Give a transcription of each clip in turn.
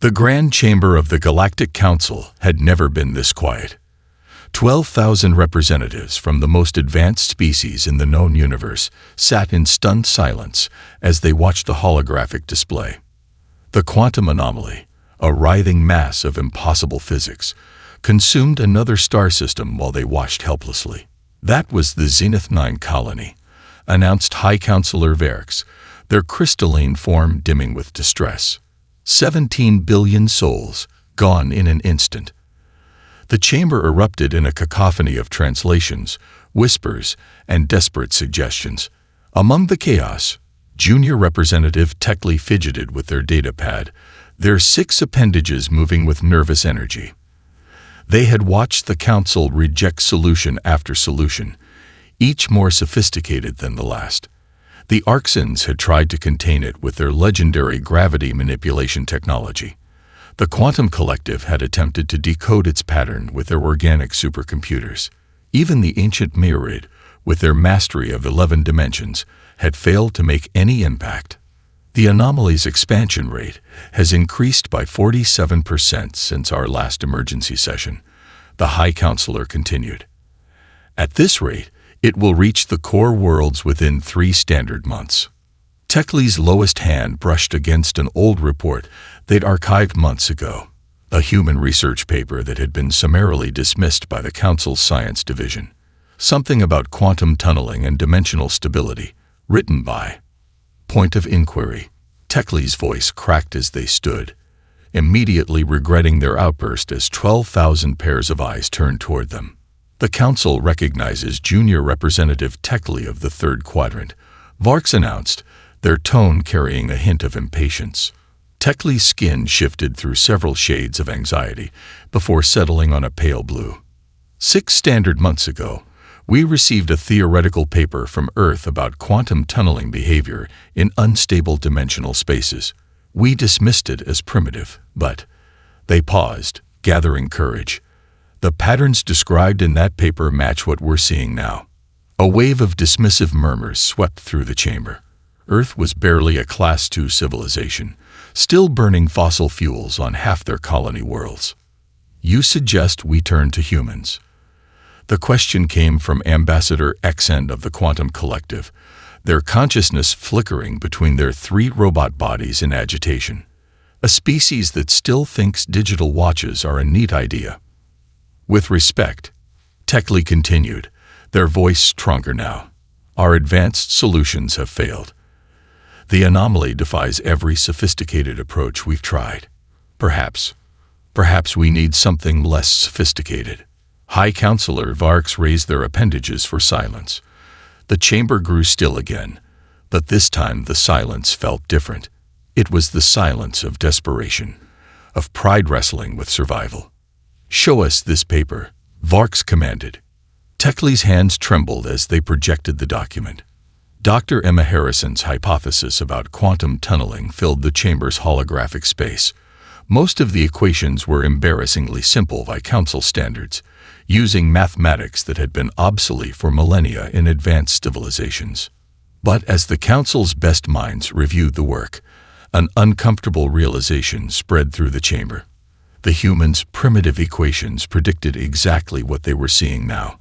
The Grand Chamber of the Galactic Council had never been this quiet. 12,000 representatives from the most advanced species in the known universe sat in stunned silence as they watched the holographic display. The quantum anomaly, a writhing mass of impossible physics, consumed another star system while they watched helplessly. That was the Zenith 9 colony, announced High Counselor Orcs, their crystalline form dimming with distress. 17 billion souls, gone in an instant. The chamber erupted in a cacophony of translations, whispers, and desperate suggestions. Among the chaos, Junior Representative Techley fidgeted with their data pad, their 6 appendages moving with nervous energy. They had watched the council reject solution after solution, each more sophisticated than the last. The Orcs had tried to contain it with their legendary gravity manipulation technology. The Quantum Collective had attempted to decode its pattern with their organic supercomputers. Even the ancient Myriad, with their mastery of 11 dimensions, had failed to make any impact. The anomaly's expansion rate has increased by 47% since our last emergency session, the High Counselor continued. At this rate, it will reach the core worlds within 3 standard months. Techley's lowest hand brushed against an old report they'd archived months ago, a human research paper that had been summarily dismissed by the Council's Science Division. Something about quantum tunneling and dimensional stability, written by. Point of inquiry. Techley's voice cracked as they stood, immediately regretting their outburst as 12,000 pairs of eyes turned toward them. The Council recognizes Junior Representative Techley of the 3rd Quadrant, Orcs announced, their tone carrying a hint of impatience. Techley's skin shifted through several shades of anxiety before settling on a pale blue. 6 standard months ago, we received a theoretical paper from Earth about quantum tunneling behavior in unstable dimensional spaces. We dismissed it as primitive, but they paused, gathering courage. The patterns described in that paper match what we're seeing now. A wave of dismissive murmurs swept through the chamber. Earth was barely a Class II civilization, still burning fossil fuels on half their colony worlds. You suggest we turn to humans. The question came from Ambassador Xend of the Quantum Collective, their consciousness flickering between their 3 robot bodies in agitation. A species that still thinks digital watches are a neat idea. With respect, Techley continued, their voice stronger now. Our advanced solutions have failed. The anomaly defies every sophisticated approach we've tried. Perhaps we need something less sophisticated. High Counselor Orcs raised their appendages for silence. The chamber grew still again, but this time the silence felt different. It was the silence of desperation, of pride wrestling with survival. Show us this paper, Orcs commanded. Techley's hands trembled as they projected the document. Dr. Emma Harrison's hypothesis about quantum tunneling filled the chamber's holographic space. Most of the equations were embarrassingly simple by Council standards, using mathematics that had been obsolete for millennia in advanced civilizations. But as the Council's best minds reviewed the work, an uncomfortable realization spread through the chamber. The humans' primitive equations predicted exactly what they were seeing now.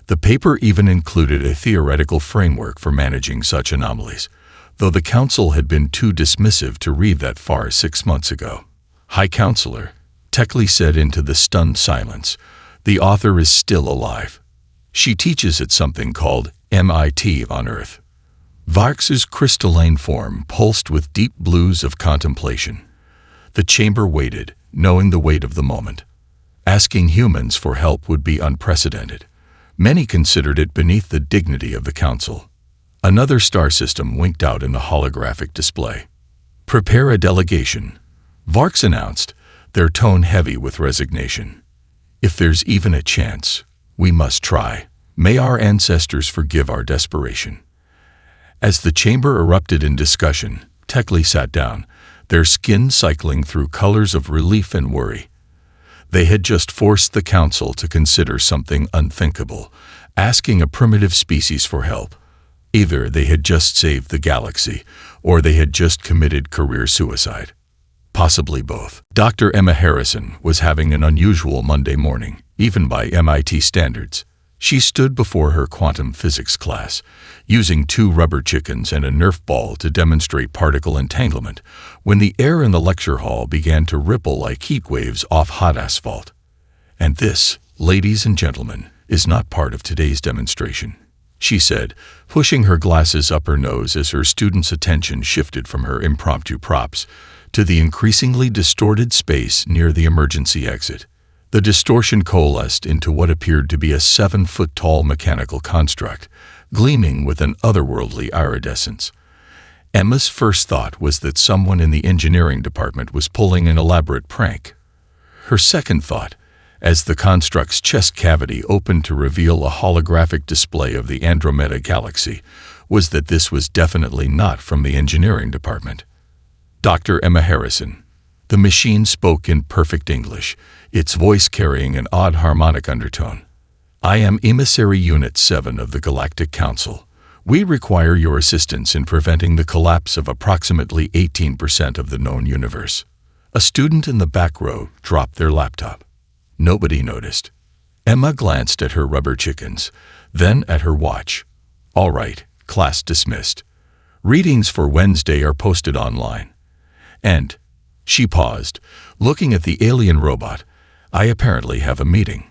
The paper even included a theoretical framework for managing such anomalies, though the Council had been too dismissive to read that far 6 months ago. High Counselor, Techley said into the stunned silence, the author is still alive. She teaches at something called MIT on Earth. Orcs' crystalline form pulsed with deep blues of contemplation. The chamber waited, knowing the weight of the moment. Asking humans for help would be unprecedented. Many considered it beneath the dignity of the Council. Another star system winked out in the holographic display. Prepare a delegation, Orcs announced, their tone heavy with resignation. If there's even a chance, we must try. May our ancestors forgive our desperation. As the chamber erupted in discussion, Techley sat down, their skin cycling through colors of relief and worry. They had just forced the Council to consider something unthinkable, asking a primitive species for help. Either they had just saved the galaxy, or they had just committed career suicide. Possibly both. Dr. Emma Harrison was having an unusual Monday morning, even by MIT standards. She stood before her quantum physics class, using 2 rubber chickens and a Nerf ball to demonstrate particle entanglement, when the air in the lecture hall began to ripple like heat waves off hot asphalt. "And this, ladies and gentlemen, is not part of today's demonstration," she said, pushing her glasses up her nose as her students' attention shifted from her impromptu props to the increasingly distorted space near the emergency exit. The distortion coalesced into what appeared to be a 7-foot-tall mechanical construct, gleaming with an otherworldly iridescence. Emma's first thought was that someone in the engineering department was pulling an elaborate prank. Her second thought, as the construct's chest cavity opened to reveal a holographic display of the Andromeda Galaxy, was that this was definitely not from the engineering department. Dr. Emma Harrison. The machine spoke in perfect English, its voice carrying an odd harmonic undertone. "I am Emissary Unit 7 of the Galactic Council. We require your assistance in preventing the collapse of approximately 18% of the known universe." A student in the back row dropped their laptop. Nobody noticed. Emma glanced at her rubber chickens, then at her watch. "All right, class dismissed. Readings for Wednesday are posted online. And," she paused, looking at the alien robot, "I apparently have a meeting."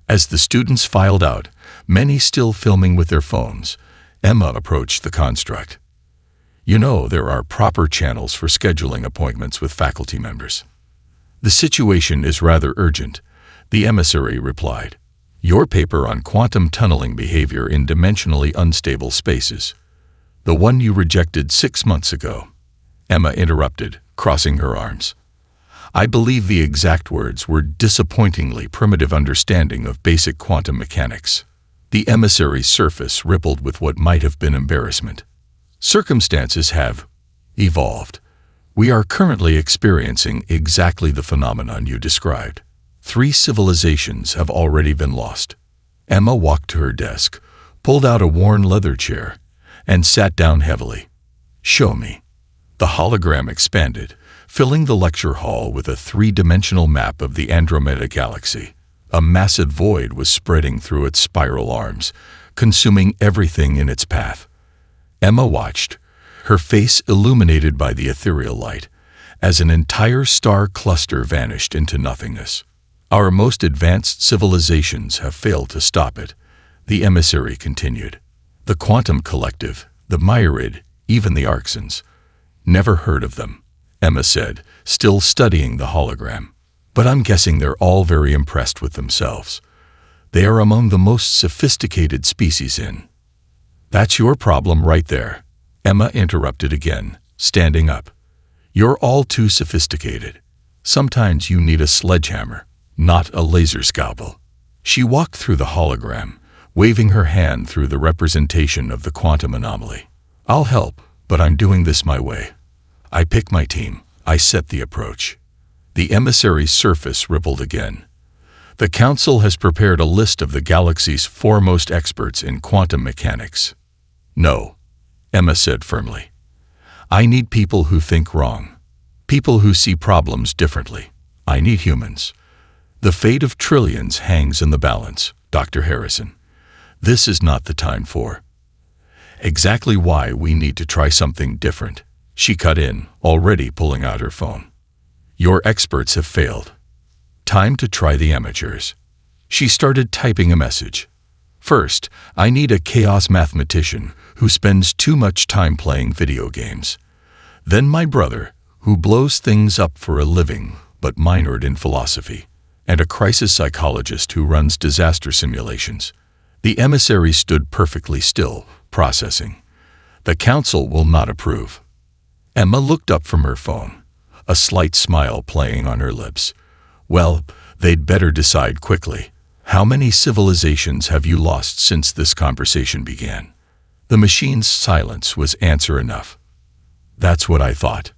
As the students filed out, many still filming with their phones, Emma approached the construct. "You know, there are proper channels for scheduling appointments with faculty members." "The situation is rather urgent," the emissary replied. "Your paper on quantum tunneling behavior in dimensionally unstable spaces. The one you rejected 6 months ago." Emma interrupted, crossing her arms. "I believe the exact words were disappointingly primitive understanding of basic quantum mechanics." The emissary's surface rippled with what might have been embarrassment. "Circumstances have evolved. We are currently experiencing exactly the phenomenon you described. 3 civilizations have already been lost." Emma walked to her desk, pulled out a worn leather chair, and sat down heavily. "Show me." The hologram expanded, filling the lecture hall with a 3-dimensional map of the Andromeda Galaxy. A massive void was spreading through its spiral arms, consuming everything in its path. Emma watched, her face illuminated by the ethereal light, as an entire star cluster vanished into nothingness. "Our most advanced civilizations have failed to stop it," the emissary continued. "The Quantum Collective, the Myrid, even the Orcs. Never heard of them," Emma said, still studying the hologram. "But I'm guessing they're all very impressed with themselves. They are among the most sophisticated species in—" "That's your problem right there," Emma interrupted again, standing up. "You're all too sophisticated. Sometimes you need a sledgehammer, not a laser scalpel." She walked through the hologram, waving her hand through the representation of the quantum anomaly. "I'll help, but I'm doing this my way. I pick my team, I set the approach." The emissary's surface rippled again. "The Council has prepared a list of the galaxy's foremost experts in quantum mechanics." "No," Emma said firmly. "I need people who think wrong. People who see problems differently. I need humans. The fate of trillions hangs in the balance, Dr. Harrison. This is not the time for—" "Exactly why we need to try something different," she cut in, already pulling out her phone. "Your experts have failed. Time to try the amateurs." She started typing a message. "First, I need a chaos mathematician who spends too much time playing video games. Then my brother, who blows things up for a living but minored in philosophy. And a crisis psychologist who runs disaster simulations." The emissary stood perfectly still, processing. "The Council will not approve." Emma looked up from her phone, a slight smile playing on her lips. "Well, they'd better decide quickly. How many civilizations have you lost since this conversation began?" The machine's silence was answer enough. "That's what I thought,"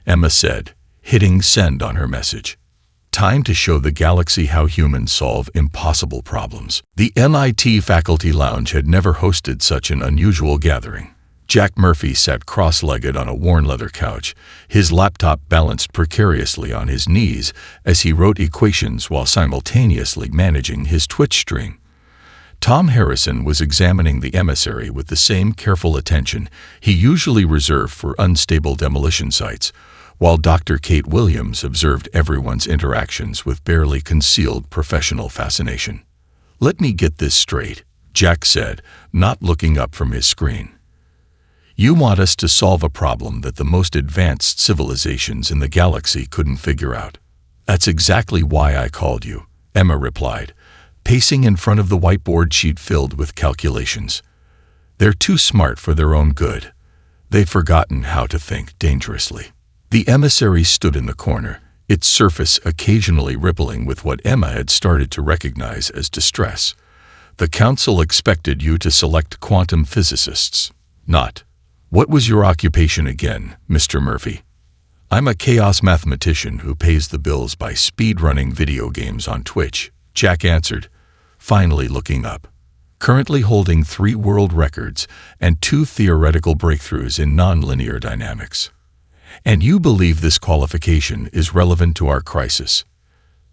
Emma said, hitting send on her message. "Time to show the galaxy how humans solve impossible problems." The MIT Faculty Lounge had never hosted such an unusual gathering. Jack Murphy sat cross-legged on a worn leather couch, his laptop balanced precariously on his knees as he wrote equations while simultaneously managing his Twitch stream. Tom Harrison was examining the emissary with the same careful attention he usually reserved for unstable demolition sites, while Dr. Kate Williams observed everyone's interactions with barely concealed professional fascination. "Let me get this straight," Jack said, not looking up from his screen. "You want us to solve a problem that the most advanced civilizations in the galaxy couldn't figure out." "That's exactly why I called you," Emma replied, pacing in front of the whiteboard sheet filled with calculations. "They're too smart for their own good. They've forgotten how to think dangerously." The emissary stood in the corner, its surface occasionally rippling with what Emma had started to recognize as distress. "The Council expected you to select quantum physicists, not. What was your occupation again, Mr. Murphy?" "I'm a chaos mathematician who pays the bills by speedrunning video games on Twitch," Jack answered, finally looking up. "Currently holding 3 world records and 2 theoretical breakthroughs in nonlinear dynamics." "And you believe this qualification is relevant to our crisis?"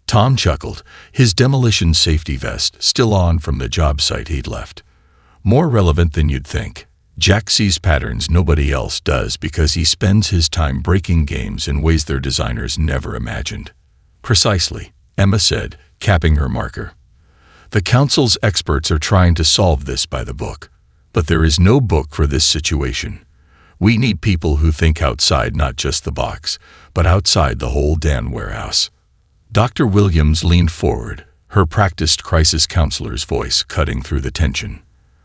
Tom chuckled, his demolition safety vest still on from the job site he'd left. "More relevant than you'd think. Jack sees patterns nobody else does because he spends his time breaking games in ways their designers never imagined." "Precisely," Emma said, capping her marker. "The Council's experts are trying to solve this by the book. But there is no book for this situation. We need people who think outside not just the box, but outside the whole damn warehouse." Dr. Williams leaned forward, her practiced crisis counselor's voice cutting through the tension.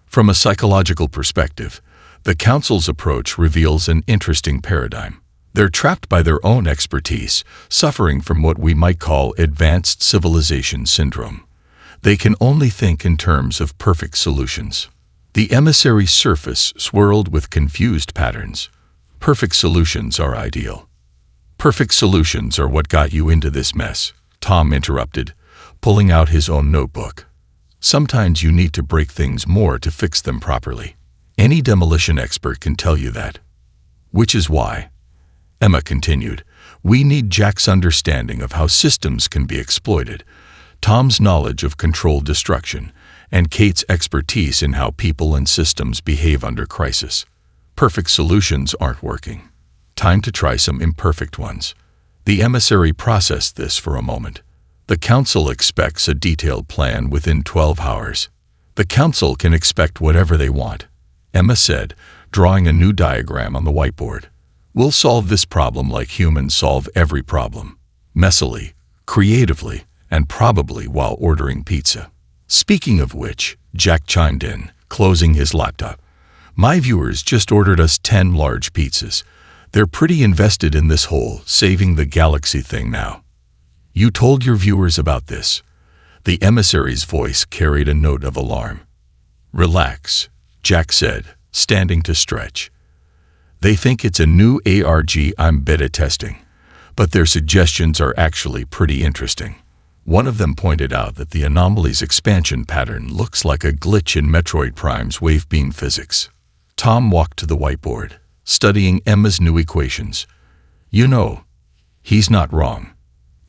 "From a psychological perspective, the Council's approach reveals an interesting paradigm. They're trapped by their own expertise, suffering from what we might call advanced civilization syndrome. They can only think in terms of perfect solutions." The emissary's surface swirled with confused patterns. "Perfect solutions are ideal." "Perfect solutions are what got you into this mess," Tom interrupted, pulling out his own notebook. "Sometimes you need to break things more to fix them properly. Any demolition expert can tell you that." "Which is why," Emma continued, "we need Jack's understanding of how systems can be exploited, Tom's knowledge of controlled destruction, and Kate's expertise in how people and systems behave under crisis. Perfect solutions aren't working. Time to try some imperfect ones." The emissary processed this for a moment. "The Council expects a detailed plan within 12 hours. "The Council can expect whatever they want," Emma said, drawing a new diagram on the whiteboard. "We'll solve this problem like humans solve every problem. Messily, creatively, and probably while ordering pizza." "Speaking of which," Jack chimed in, closing his laptop, "my viewers just ordered us 10 large pizzas. They're pretty invested in this whole saving the galaxy thing now." "You told your viewers about this?" The emissary's voice carried a note of alarm. "Relax," Jack said, standing to stretch. "They think it's a new ARG I'm beta testing, but their suggestions are actually pretty interesting. One of them pointed out that the anomaly's expansion pattern looks like a glitch in Metroid Prime's wave beam physics." Tom walked to the whiteboard, studying Emma's new equations. "You know, he's not wrong.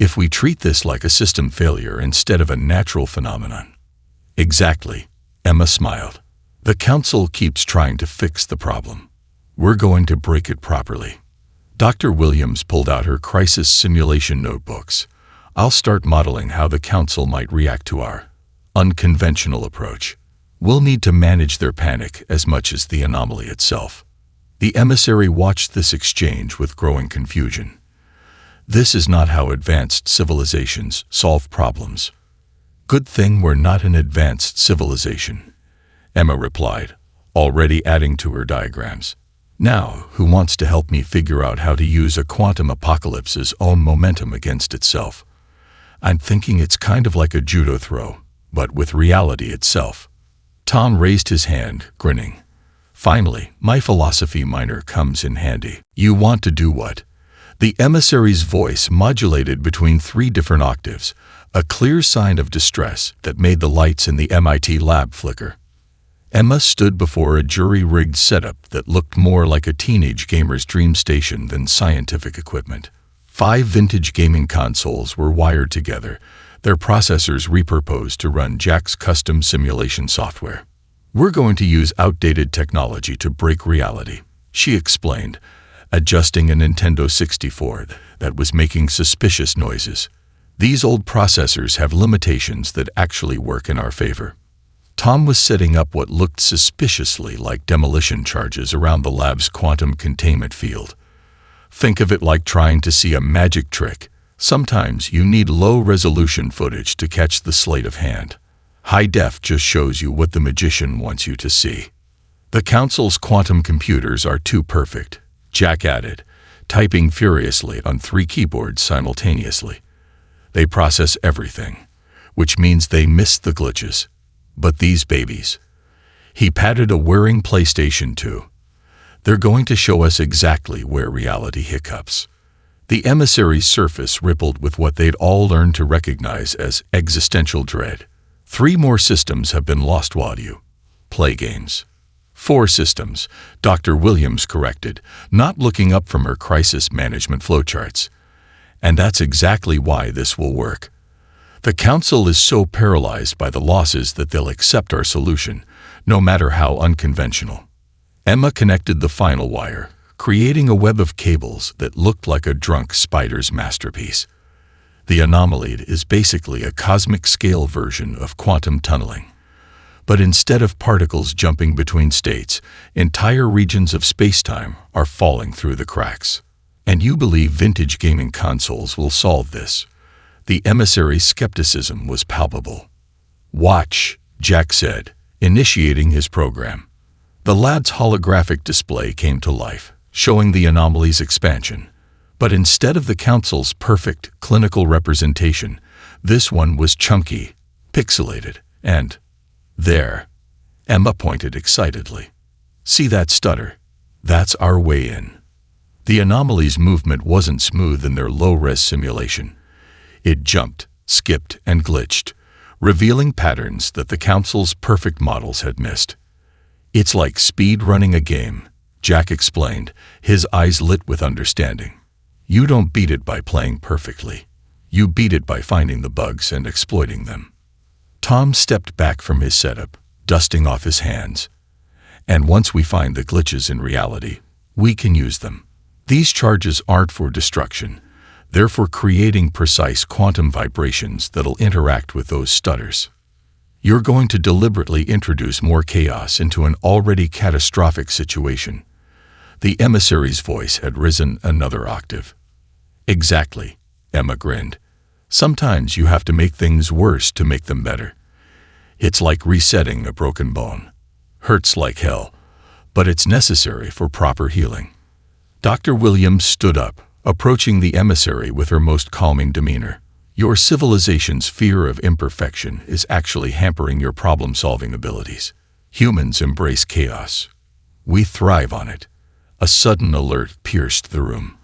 If we treat this like a system failure instead of a natural phenomenon." "Exactly," Emma smiled. "The Council keeps trying to fix the problem. We're going to break it properly." Dr. Williams pulled out her crisis simulation notebooks. "I'll start modeling how the Council might react to our unconventional approach. We'll need to manage their panic as much as the anomaly itself." The emissary watched this exchange with growing confusion. "This is not how advanced civilizations solve problems." "Good thing we're not an advanced civilization," Emma replied, already adding to her diagrams. "Now, who wants to help me figure out how to use a quantum apocalypse's own momentum against itself? I'm thinking it's kind of like a judo throw, but with reality itself." Tom raised his hand, grinning. "Finally, my philosophy minor comes in handy." "You want to do what?" The emissary's voice modulated between 3 different octaves, a clear sign of distress that made the lights in the MIT lab flicker. Emma stood before a jury-rigged setup that looked more like a teenage gamer's dream station than scientific equipment. 5 vintage gaming consoles were wired together, their processors repurposed to run Jack's custom simulation software. "We're going to use outdated technology to break reality," she explained, adjusting a Nintendo 64 that was making suspicious noises. "These old processors have limitations that actually work in our favor." Tom was setting up what looked suspiciously like demolition charges around the lab's quantum containment field. Think of it like trying to see a magic trick. Sometimes you need low-resolution footage to catch the sleight of hand. High def just shows you what the magician wants you to see. "The Council's quantum computers are too perfect," Jack added, typing furiously on 3 keyboards simultaneously. "They process everything, which means they miss the glitches. But these babies..." He patted a whirring PlayStation 2. "They're going to show us exactly where reality hiccups." The emissary's surface rippled with what they'd all learned to recognize as existential dread. 3 more systems have been lost while you play games. 4 systems, Dr. Williams corrected, not looking up from her crisis management flowcharts. "And that's exactly why this will work. The Council is so paralyzed by the losses that they'll accept our solution, no matter how unconventional." Emma connected the final wire, creating a web of cables that looked like a drunk spider's masterpiece. The anomaly is basically a cosmic-scale version of quantum tunneling. But instead of particles jumping between states, entire regions of spacetime are falling through the cracks. "And you believe vintage gaming consoles will solve this?" The emissary's skepticism was palpable. "Watch," Jack said, initiating his program. The lab's holographic display came to life, showing the anomaly's expansion. But instead of the Council's perfect clinical representation, this one was chunky, pixelated, and there, Emma pointed excitedly. "See that stutter? That's our way in." The anomaly's movement wasn't smooth in their low-res simulation. It jumped, skipped, and glitched, revealing patterns that the Council's perfect models had missed. "It's like speed-running a game," Jack explained, his eyes lit with understanding. "You don't beat it by playing perfectly. You beat it by finding the bugs and exploiting them." Tom stepped back from his setup, dusting off his hands. "And once we find the glitches in reality, we can use them. These charges aren't for destruction. They're for creating precise quantum vibrations that'll interact with those stutters. You're going to deliberately introduce more chaos into an already catastrophic situation." The emissary's voice had risen another octave. "Exactly," Emma grinned. "Sometimes you have to make things worse to make them better. It's like resetting a broken bone. Hurts like hell, but it's necessary for proper healing." Dr. Williams stood up, approaching the emissary with her most calming demeanor. "Your civilization's fear of imperfection is actually hampering your problem-solving abilities. Humans embrace chaos. We thrive on it." A sudden alert pierced the room.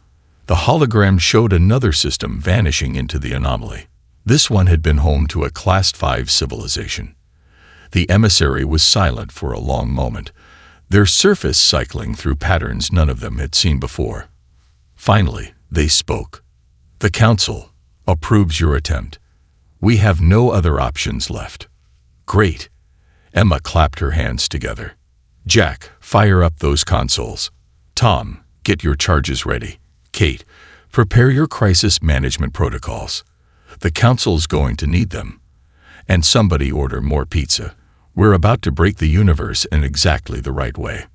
The hologram showed another system vanishing into the anomaly. This one had been home to a Class 5 civilization. The emissary was silent for a long moment, their surface cycling through patterns none of them had seen before. Finally, they spoke. "The Council approves your attempt. We have no other options left." "Great." Emma clapped her hands together. "Jack, fire up those consoles. Tom, get your charges ready. Kate, prepare your crisis management protocols. The Council's going to need them. And somebody order more pizza. We're about to break the universe in exactly the right way."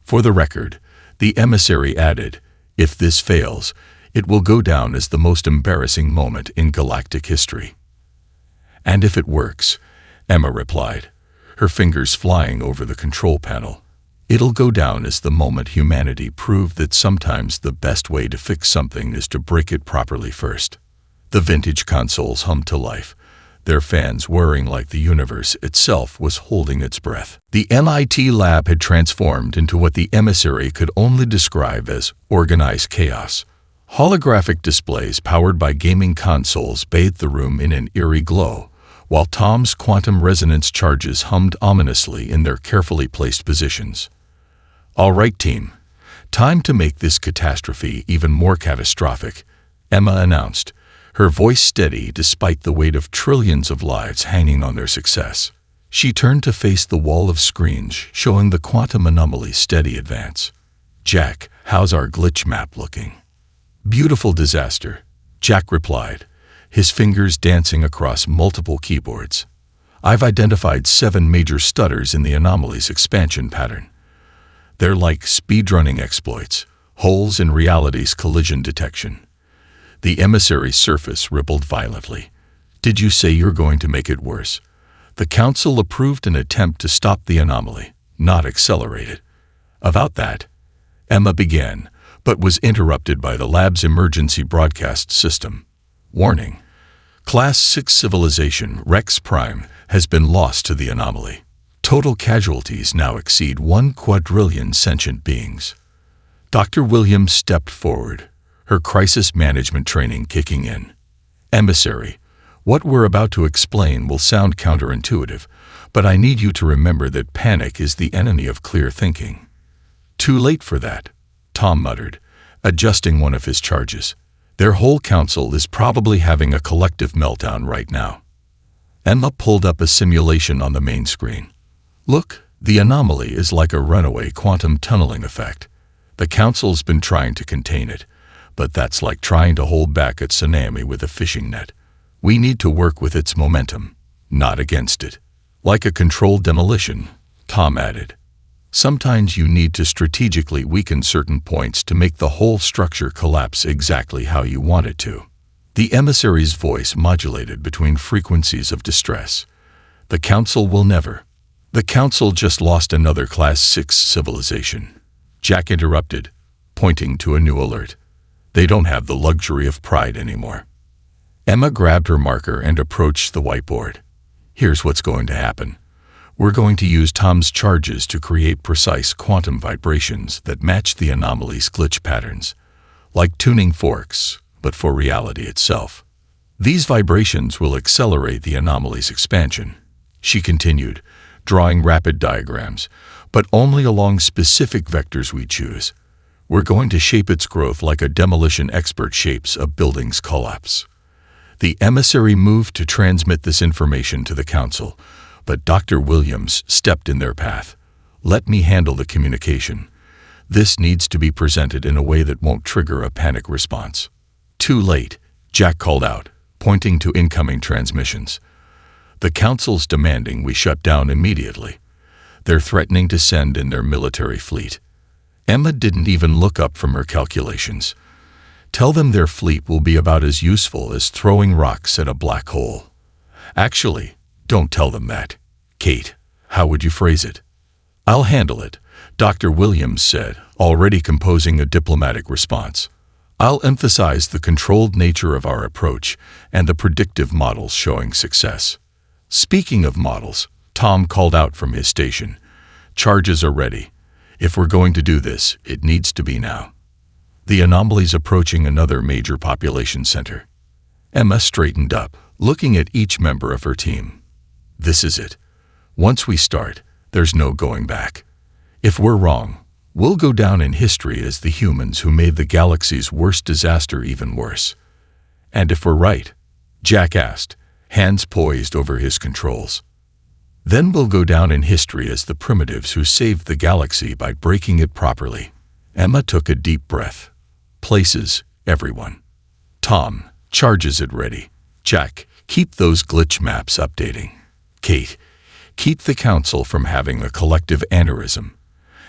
For the record, the emissary added, "If this fails, it will go down as the most embarrassing moment in galactic history." "And if it works," Emma replied, her fingers flying over the control panel, "it'll go down as the moment humanity proved that sometimes the best way to fix something is to break it properly first." The vintage consoles hummed to life, their fans whirring like the universe itself was holding its breath. The MIT lab had transformed into what the emissary could only describe as organized chaos. Holographic displays powered by gaming consoles bathed the room in an eerie glow, while Tom's quantum resonance charges hummed ominously in their carefully placed positions. "All right, team. Time to make this catastrophe even more catastrophic," Emma announced, her voice steady despite the weight of trillions of lives hanging on their success. She turned to face the wall of screens showing the quantum anomaly's steady advance. "Jack, how's our glitch map looking?" "Beautiful disaster," Jack replied, his fingers dancing across multiple keyboards. "I've identified 7 major stutters in the anomaly's expansion pattern. They're like speedrunning exploits, holes in reality's collision detection." The emissary's surface rippled violently. "Did you say you're going to make it worse?" The council approved an attempt to stop the anomaly, not accelerate it. "About that," Emma began, but was interrupted by the lab's emergency broadcast system. "Warning. Class 6 civilization Rex Prime has been lost to the anomaly. Total casualties now exceed 1 quadrillion sentient beings." Dr. Williams stepped forward, her crisis management training kicking in. "Emissary, what we're about to explain will sound counterintuitive, but I need you to remember that panic is the enemy of clear thinking." "Too late for that," Tom muttered, adjusting one of his charges. "Their whole council is probably having a collective meltdown right now." Emma pulled up a simulation on the main screen. "Look, the anomaly is like a runaway quantum tunneling effect. The council's been trying to contain it, but that's like trying to hold back a tsunami with a fishing net. We need to work with its momentum, not against it. Like a controlled demolition," Tom added. "Sometimes you need to strategically weaken certain points to make the whole structure collapse exactly how you want it to." The emissary's voice modulated between frequencies of distress. "The council will never." "The council just lost another Class 6 civilization," Jack interrupted, pointing to a new alert. "They don't have the luxury of pride anymore." Emma grabbed her marker and approached the whiteboard. "Here's what's going to happen. We're going to use Tom's charges to create precise quantum vibrations that match the anomaly's glitch patterns, like tuning forks, but for reality itself. These vibrations will accelerate the anomaly's expansion," she continued, drawing rapid diagrams, "but only along specific vectors we choose. We're going to shape its growth like a demolition expert shapes a building's collapse." The emissary moved to transmit this information to the council, but Dr. Williams stepped in their path. "Let me handle the communication. This needs to be presented in a way that won't trigger a panic response." "Too late," Jack called out, pointing to incoming transmissions. "The council's demanding we shut down immediately. They're threatening to send in their military fleet." Emma didn't even look up from her calculations. "Tell them their fleet will be about as useful as throwing rocks at a black hole." "Actually, don't tell them that. Kate, how would you phrase it?" "I'll handle it," Dr. Williams said, already composing a diplomatic response. "I'll emphasize the controlled nature of our approach and the predictive models showing success." "Speaking of models," Tom called out from his station, "charges are ready. If we're going to do this, it needs to be now. The anomaly's approaching another major population center." Emma straightened up, looking at each member of her team. "This is it. Once we start, there's no going back. If we're wrong, we'll go down in history as the humans who made the galaxy's worst disaster even worse." "And if we're right?" Jack asked, hands poised over his controls. "Then we'll go down in history as the primitives who saved the galaxy by breaking it properly." Emma took a deep breath. "Places, everyone. Tom, charges it ready. Jack, keep those glitch maps updating. Kate, keep the council from having a collective aneurysm.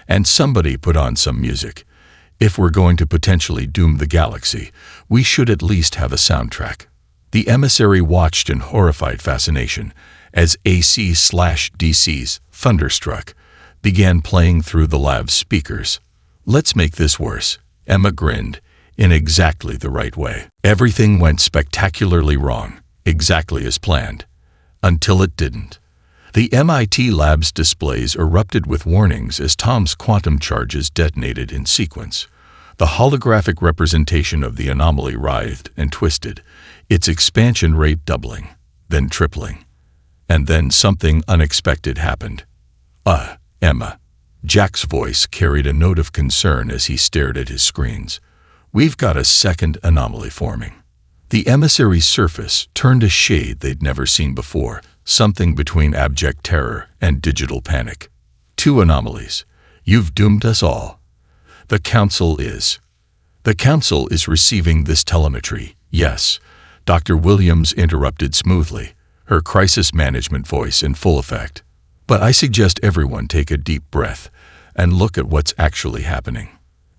And somebody put on some music. If we're going to potentially doom the galaxy, we should at least have a soundtrack." The emissary watched in horrified fascination as AC/DC's Thunderstruck began playing through the lab's speakers. "Let's make this worse," Emma grinned, in exactly the right way. Everything went spectacularly wrong, exactly as planned. Until it didn't. The MIT lab's displays erupted with warnings as Tom's quantum charges detonated in sequence. The holographic representation of the anomaly writhed and twisted, its expansion rate doubling, then tripling. And then something unexpected happened. Emma. Jack's voice carried a note of concern as he stared at his screens. We've got a second anomaly forming. The emissary's surface turned a shade they'd never seen before, something between abject terror and digital panic. 2 anomalies. You've doomed us all. The Council is receiving this telemetry, yes. Dr. Williams interrupted smoothly, her crisis management voice in full effect. But I suggest everyone take a deep breath and look at what's actually happening.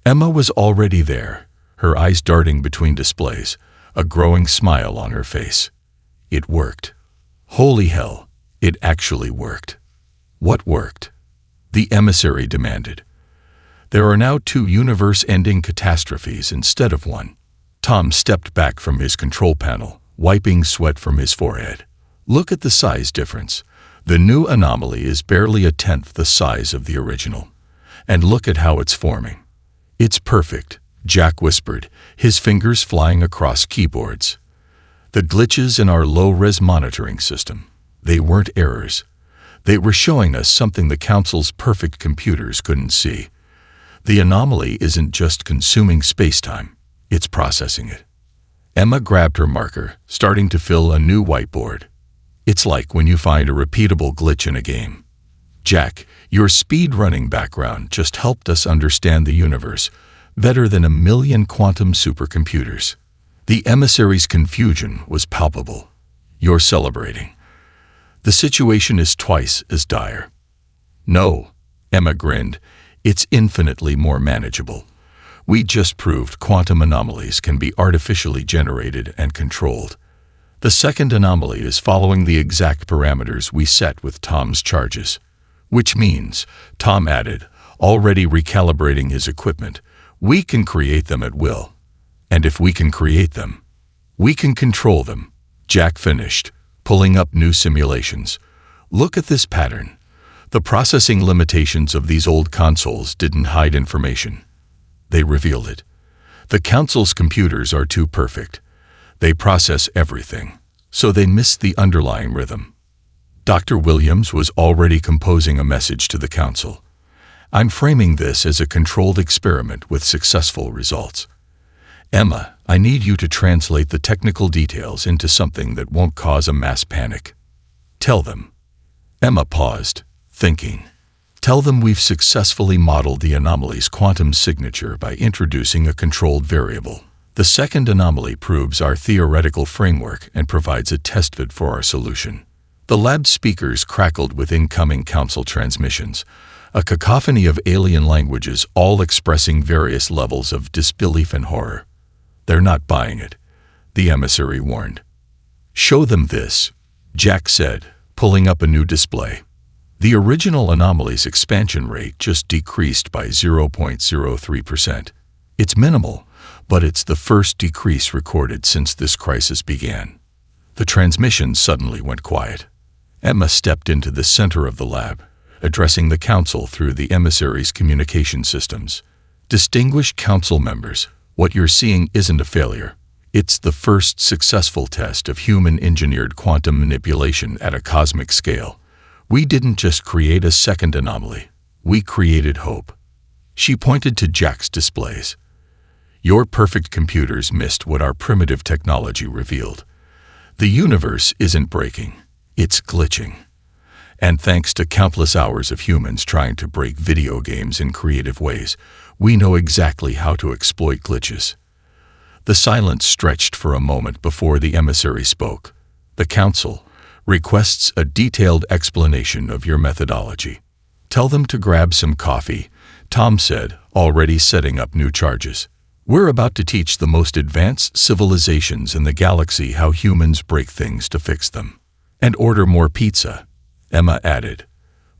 Emma was already there, her eyes darting between displays, a growing smile on her face. It worked. Holy hell, it actually worked. What worked? The emissary demanded. There are now 2 universe-ending catastrophes instead of 1. Tom stepped back from his control panel, wiping sweat from his forehead. Look at the size difference. The new anomaly is barely 1/10 the size of the original. And look at how it's forming. It's perfect, Jack whispered, his fingers flying across keyboards. The glitches in our low-res monitoring system, they weren't errors. They were showing us something the Council's perfect computers couldn't see. The anomaly isn't just consuming space-time, it's processing it. Emma grabbed her marker, starting to fill a new whiteboard. It's like when you find a repeatable glitch in a game. Jack, your speed-running background just helped us understand the universe better than 1,000,000 quantum supercomputers. The emissary's confusion was palpable. You're celebrating. The situation is twice as dire. No, Emma grinned. It's infinitely more manageable. We just proved quantum anomalies can be artificially generated and controlled. The second anomaly is following the exact parameters we set with Tom's charges. Which means, Tom added, already recalibrating his equipment, we can create them at will. And if we can create them, we can control them. Jack finished, pulling up new simulations. Look at this pattern. The processing limitations of these old consoles didn't hide information. They revealed it. The Council's computers are too perfect. They process everything, so they miss the underlying rhythm. Dr. Williams was already composing a message to the Council. I'm framing this as a controlled experiment with successful results. Emma, I need you to translate the technical details into something that won't cause a mass panic. Tell them. Emma paused, thinking. Tell them we've successfully modeled the anomaly's quantum signature by introducing a controlled variable. The second anomaly proves our theoretical framework and provides a testbed for our solution. The lab speakers crackled with incoming Council transmissions, a cacophony of alien languages all expressing various levels of disbelief and horror. They're not buying it, the emissary warned. Show them this, Jack said, pulling up a new display. The original anomaly's expansion rate just decreased by 0.03%. It's minimal, but it's the first decrease recorded since this crisis began. The transmission suddenly went quiet. Emma stepped into the center of the lab, addressing the Council through the emissary's communication systems. Distinguished Council members, what you're seeing isn't a failure. It's the first successful test of human-engineered quantum manipulation at a cosmic scale. We didn't just create a second anomaly. We created hope. She pointed to Jack's displays. Your perfect computers missed what our primitive technology revealed. The universe isn't breaking. It's glitching. And thanks to countless hours of humans trying to break video games in creative ways, we know exactly how to exploit glitches. The silence stretched for a moment before the emissary spoke. The Council requests a detailed explanation of your methodology. Tell them to grab some coffee, Tom said, already setting up new charges. We're about to teach the most advanced civilizations in the galaxy how humans break things to fix them. And order more pizza, Emma added.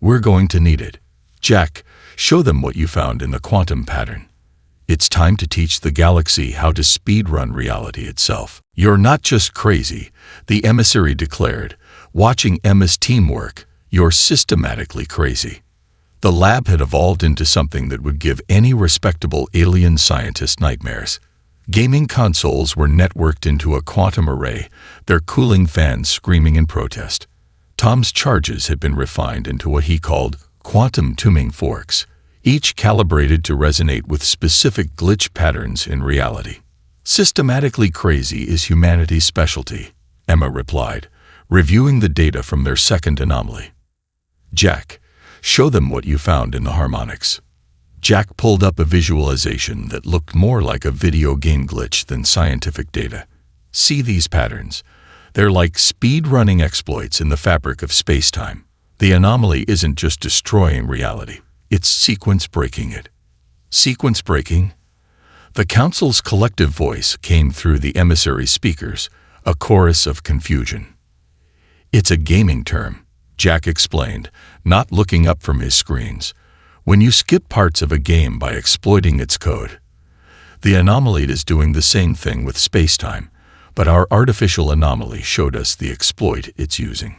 We're going to need it. Jack, show them what you found in the quantum pattern. It's time to teach the galaxy how to speedrun reality itself. You're not just crazy, the emissary declared. Watching Emma's teamwork, you're systematically crazy. The lab had evolved into something that would give any respectable alien scientist nightmares. Gaming consoles were networked into a quantum array, their cooling fans screaming in protest. Tom's charges had been refined into what he called quantum tuning forks, each calibrated to resonate with specific glitch patterns in reality. Systematically crazy is humanity's specialty, Emma replied, reviewing the data from their second anomaly. Jack, show them what you found in the harmonics. Jack pulled up a visualization that looked more like a video game glitch than scientific data. See these patterns? They're like speed-running exploits in the fabric of space-time. The anomaly isn't just destroying reality, it's sequence-breaking it. Sequence-breaking? The Council's collective voice came through the emissary speakers, a chorus of confusion. It's a gaming term, Jack explained, not looking up from his screens. When you skip parts of a game by exploiting its code. The anomaly is doing the same thing with space-time, but our artificial anomaly showed us the exploit it's using.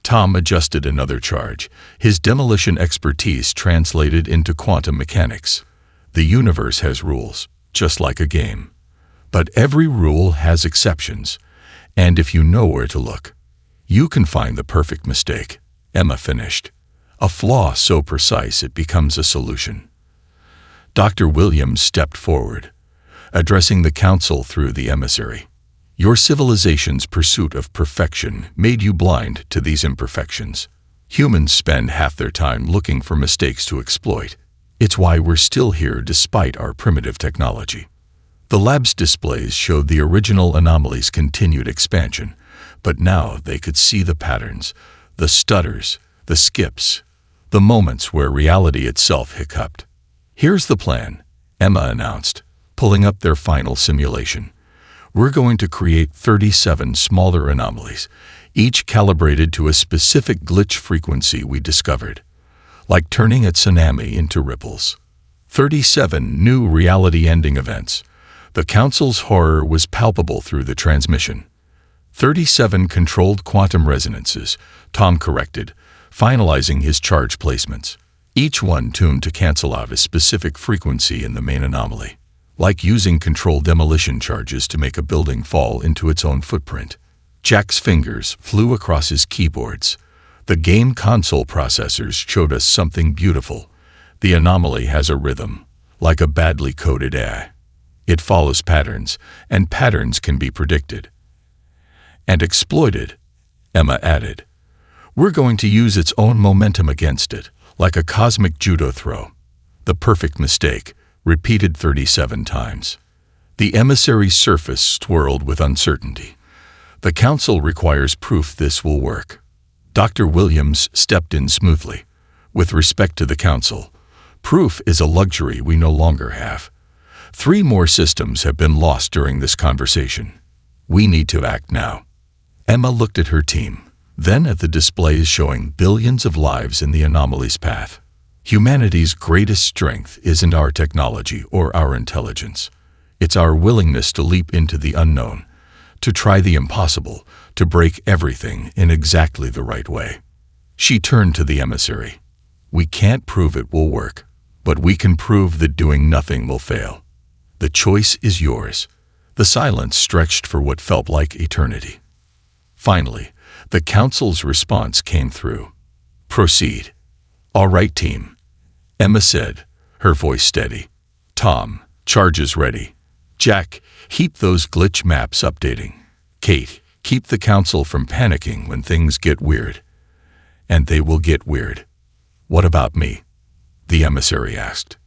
Tom adjusted another charge, his demolition expertise translated into quantum mechanics. The universe has rules, just like a game. But every rule has exceptions, and if you know where to look, you can find the perfect mistake, Emma finished. A flaw so precise it becomes a solution. Dr. Williams stepped forward, addressing the Council through the emissary. Your civilization's pursuit of perfection made you blind to these imperfections. Humans spend half their time looking for mistakes to exploit. It's why we're still here despite our primitive technology. The lab's displays showed the original anomaly's continued expansion, but now they could see the patterns, the stutters, the skips, the moments where reality itself hiccuped. Here's the plan, Emma announced, pulling up their final simulation. We're going to create 37 smaller anomalies, each calibrated to a specific glitch frequency we discovered, like turning a tsunami into ripples. 37 new reality-ending events. The Council's horror was palpable through the transmission. 37 controlled quantum resonances, Tom corrected, finalizing his charge placements, each one tuned to cancel out a specific frequency in the main anomaly, like using controlled demolition charges to make a building fall into its own footprint. Jack's fingers flew across his keyboards. The game console processors showed us something beautiful. The anomaly has a rhythm, like a badly coded AI. It follows patterns, and patterns can be predicted. And exploited, Emma added. We're going to use its own momentum against it, like a cosmic judo throw. The perfect mistake, repeated 37 times. The emissary's surface swirled with uncertainty. The Council requires proof this will work. Dr. Williams stepped in smoothly. With respect to the Council, proof is a luxury we no longer have. 3 more systems have been lost during this conversation. We need to act now. Emma looked at her team, then at the displays showing billions of lives in the anomaly's path. Humanity's greatest strength isn't our technology or our intelligence. It's our willingness to leap into the unknown, to try the impossible, to break everything in exactly the right way. She turned to the emissary. We can't prove it will work, but we can prove that doing nothing will fail. The choice is yours. The silence stretched for what felt like eternity. Finally, the Council's response came through. Proceed. All right, team, Emma said, her voice steady. Tom, charges ready. Jack, keep those glitch maps updating. Kate, keep the Council from panicking when things get weird. And they will get weird. What about me? The emissary asked.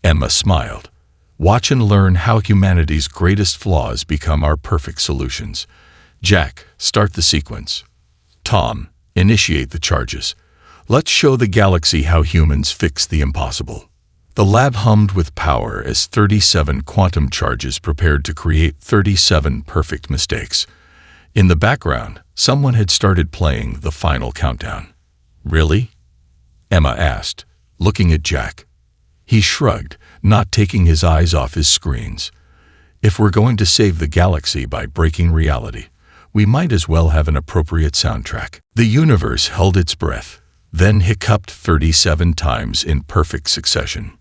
Emma smiled. Watch and learn how humanity's greatest flaws become our perfect solutions. Jack, start the sequence. Tom, initiate the charges. Let's show the galaxy how humans fix the impossible. The lab hummed with power as 37 quantum charges prepared to create 37 perfect mistakes. In the background, someone had started playing the final countdown. Really? Emma asked, looking at Jack. He shrugged, not taking his eyes off his screens. If we're going to save the galaxy by breaking reality, we might as well have an appropriate soundtrack. The universe held its breath, then hiccuped 37 times in perfect succession.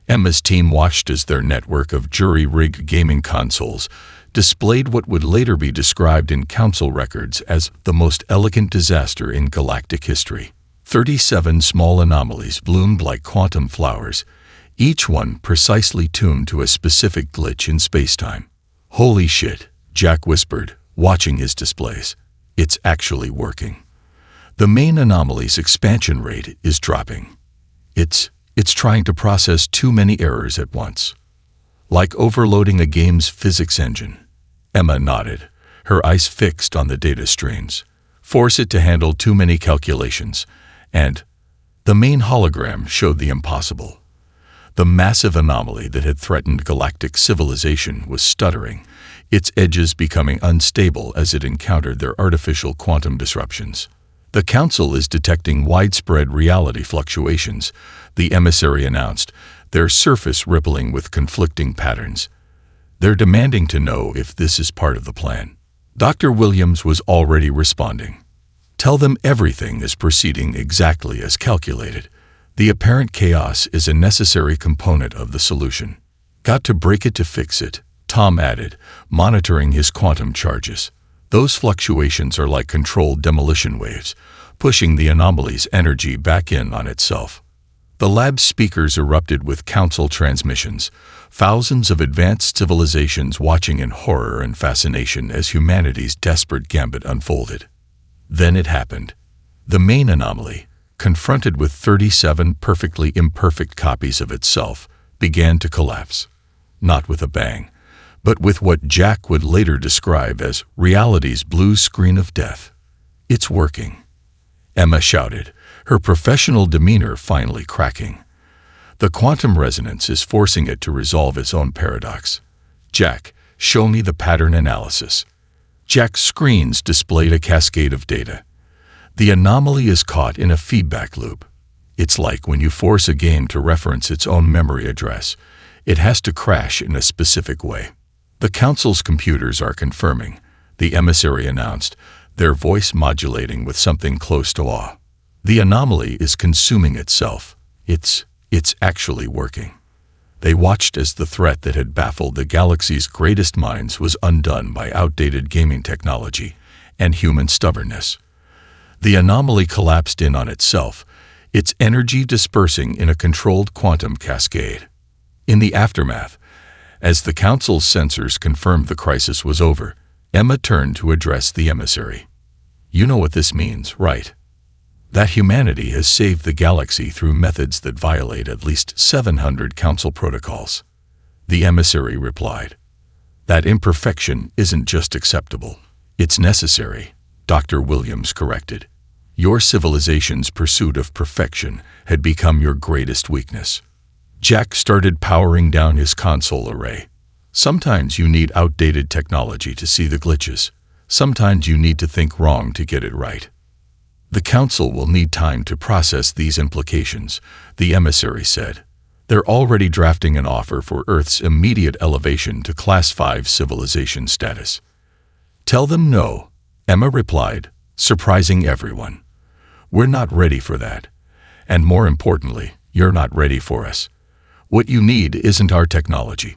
Emma's team watched as their network of jury-rigged gaming consoles displayed what would later be described in council records as the most elegant disaster in galactic history. 37 small anomalies bloomed like quantum flowers, each one precisely tuned to a specific glitch in spacetime. "Holy shit," Jack whispered, watching his displays. "It's actually working. The main anomaly's expansion rate is dropping. It's trying to process too many errors at once. Like overloading a game's physics engine." Emma nodded, her eyes fixed on the data streams. "Force it to handle too many calculations, and..." The main hologram showed the impossible. The massive anomaly that had threatened galactic civilization was stuttering, its edges becoming unstable as it encountered their artificial quantum disruptions. "The Council is detecting widespread reality fluctuations," the emissary announced, their surface rippling with conflicting patterns. "They're demanding to know if this is part of the plan." Dr. Williams was already responding. "Tell them everything is proceeding exactly as calculated. The apparent chaos is a necessary component of the solution. Got to break it to fix it," Tom added, monitoring his quantum charges. "Those fluctuations are like controlled demolition waves, pushing the anomaly's energy back in on itself." The lab's speakers erupted with council transmissions, thousands of advanced civilizations watching in horror and fascination as humanity's desperate gambit unfolded. Then it happened. The main anomaly, confronted with 37 perfectly imperfect copies of itself, began to collapse. Not with a bang, but with what Jack would later describe as reality's blue screen of death. "It's working," Emma shouted, her professional demeanor finally cracking. "The quantum resonance is forcing it to resolve its own paradox." "Jack, show me the pattern analysis." Jack's screens displayed a cascade of data. "The anomaly is caught in a feedback loop. It's like when you force a game to reference its own memory address. It has to crash in a specific way." "The Council's computers are confirming," the emissary announced, their voice modulating with something close to awe. "The anomaly is consuming itself. It's actually working." They watched as the threat that had baffled the galaxy's greatest minds was undone by outdated gaming technology and human stubbornness. The anomaly collapsed in on itself, its energy dispersing in a controlled quantum cascade. In the aftermath, as the Council's sensors confirmed the crisis was over, Emma turned to address the emissary. "You know what this means, right? That humanity has saved the galaxy through methods that violate at least 700 Council protocols." The emissary replied. "That imperfection isn't just acceptable, it's necessary," Dr. Williams corrected. "Your civilization's pursuit of perfection had become your greatest weakness." Jack started powering down his console array. "Sometimes you need outdated technology to see the glitches. Sometimes you need to think wrong to get it right. The Council will need time to process these implications," the emissary said. "They're already drafting an offer for Earth's immediate elevation to Class 5 civilization status." "Tell them no," Emma replied, surprising everyone. "We're not ready for that. And more importantly, you're not ready for us. What you need isn't our technology.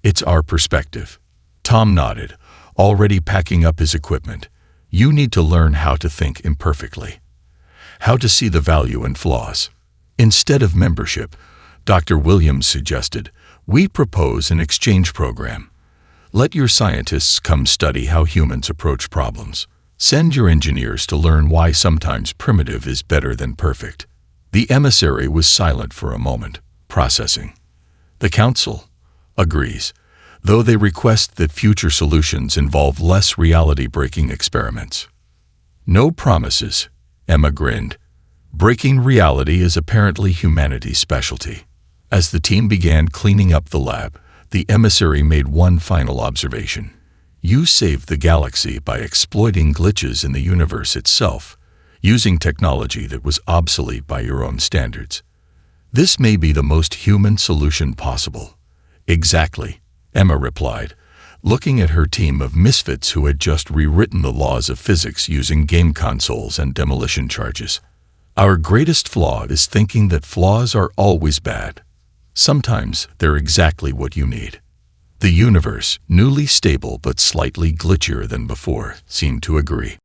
It's our perspective." Tom nodded, already packing up his equipment. "You need to learn how to think imperfectly, how to see the value in flaws. Instead of membership," Dr. Williams suggested, "we propose an exchange program. Let your scientists come study how humans approach problems. Send your engineers to learn why sometimes primitive is better than perfect." The emissary was silent for a moment, processing. "The Council agrees, though they request that future solutions involve less reality-breaking experiments." "No promises," Emma grinned. "Breaking reality is apparently humanity's specialty." As the team began cleaning up the lab, the emissary made one final observation. "You saved the galaxy by exploiting glitches in the universe itself, using technology that was obsolete by your own standards. This may be the most human solution possible." "Exactly," Emma replied, looking at her team of misfits who had just rewritten the laws of physics using game consoles and demolition charges. "Our greatest flaw is thinking that flaws are always bad. Sometimes they're exactly what you need." The universe, newly stable but slightly glitchier than before, seemed to agree.